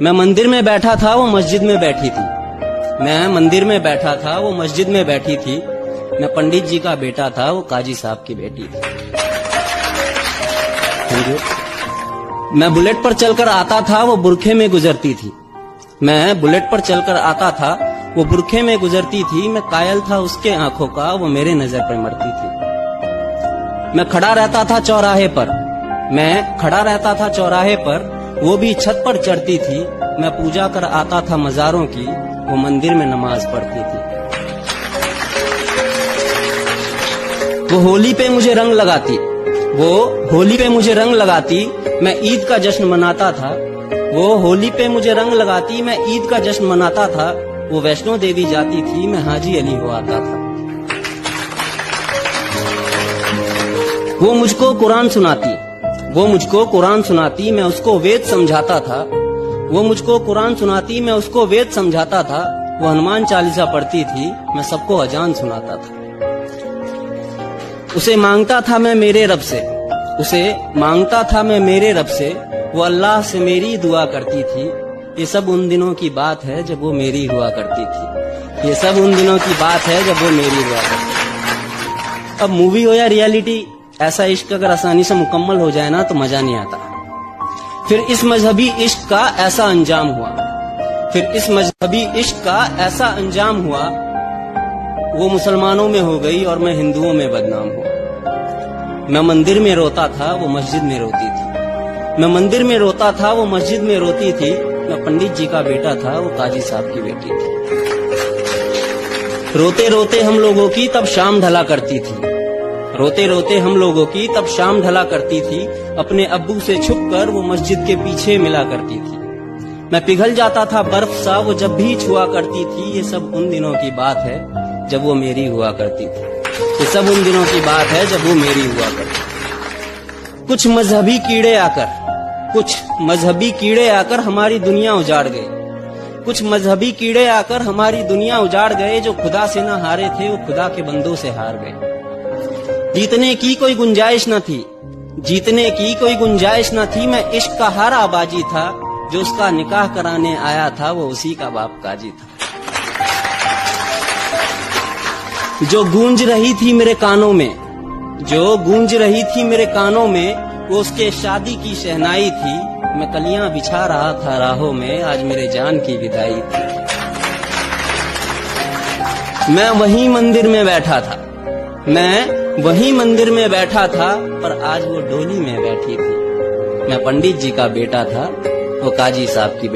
मैं मंदिर में बैठा था, वो मस्जिद में बैठी थी। मैं मंदिर में बैठा था, वो मस्जिद में बैठी थी। मैं पंडित जी का बेटा था, वो काजी साहब की बेटी थी। मैं बुलेट पर चलकर आता था, वो बुरखे में गुजरती थी। मैं बुलेट पर चलकर आता था, वो बुरखे में गुजरती थी। मैं कायल था उसके आंखों का, वो मेरे नजर पर मरती थी। मैं खड़ा रहता था चौराहे पर, मैं खड़ा रहता था चौराहे पर, वो भी छत पर चढ़ती थी। मैं पूजा कर आता था मजारों की, वो मंदिर में नमाज पढ़ती थी। वो होली पे मुझे रंग लगाती, वो होली पे मुझे रंग लगाती। मैं ईद का जश्न मनाता था। वो होली पे मुझे रंग लगाती, मैं ईद का जश्न मनाता था। वो वैष्णो देवी जाती थी, मैं हाजी अली हो आता था। वो मुझको कुरान सुनाती, वो मुझको कुरान सुनाती, मैं उसको वेद समझाता था। वो मुझको कुरान सुनाती, मैं उसको वेद समझाता था। वो हनुमान चालीसा पढ़ती थी, मैं सबको अजान सुनाता था। उसे मांगता था मैं मेरे रब से, उसे मांगता था मैं मेरे रब से। वो अल्लाह से मेरी दुआ करती थी। ये सब उन दिनों की बात है जब वो मेरी हुआ करती थी। ये सब उन दिनों की बात है जब वो मेरी हुआ करती थी। अब मूवी हो या रियलिटी, ऐसा इश्क अगर आसानी से मुकम्मल हो जाए ना तो मजा नहीं आता। फिर इस मजहबी इश्क का ऐसा अंजाम हुआ, फिर इस मजहबी इश्क का ऐसा अंजाम हुआ। वो मुसलमानों में हो गई और मैं हिंदुओं में बदनाम हुआ। मैं मंदिर में रोता था, वो मस्जिद में रोती थी। मैं मंदिर में रोता था, वो मस्जिद में रोती थी। मैं पंडित जी का बेटा था, वो काजी साहब की बेटी थी। रोते रोते हम लोगों की तब शाम ढला करती थी। रोते रोते हम लोगों की तब शाम ढला करती थी। अपने अब्बू से छुपकर वो मस्जिद के पीछे मिला करती थी। मैं पिघल जाता था बर्फ सा, वो जब भी छुआ करती थी। ये सब उन दिनों की बात है जब वो मेरी हुआ करती थी। ये सब उन दिनों की बात है जब वो मेरी हुआ करती थी। कुछ मजहबी कीड़े आकर, कुछ मजहबी कीड़े आकर हमारी दुनिया उजाड़ गए। कुछ मजहबी कीड़े आकर हमारी दुनिया उजाड़ गए। जो खुदा से न हारे थे, वो खुदा के बंदों से हार गए। जीतने की कोई गुंजाइश न थी, जीतने की कोई गुंजाइश न थी। मैं इश्क का हारा बाजी था। जो उसका निकाह कराने आया था, वो उसी का बाप काजी था। जो गूंज रही थी मेरे कानों में, जो गूंज रही थी मेरे कानों में, वो उसके शादी की शहनाई थी। मैं कलियां बिछा रहा था राहों में, आज मेरे जान की विदाई थी। मैं वहीं मंदिर में बैठा था, मैं वहीं मंदिर में बैठा था, पर आज वो डोली में बैठी थी। मैं पंडित जी का बेटा था, वो काजी साहब की बेटी।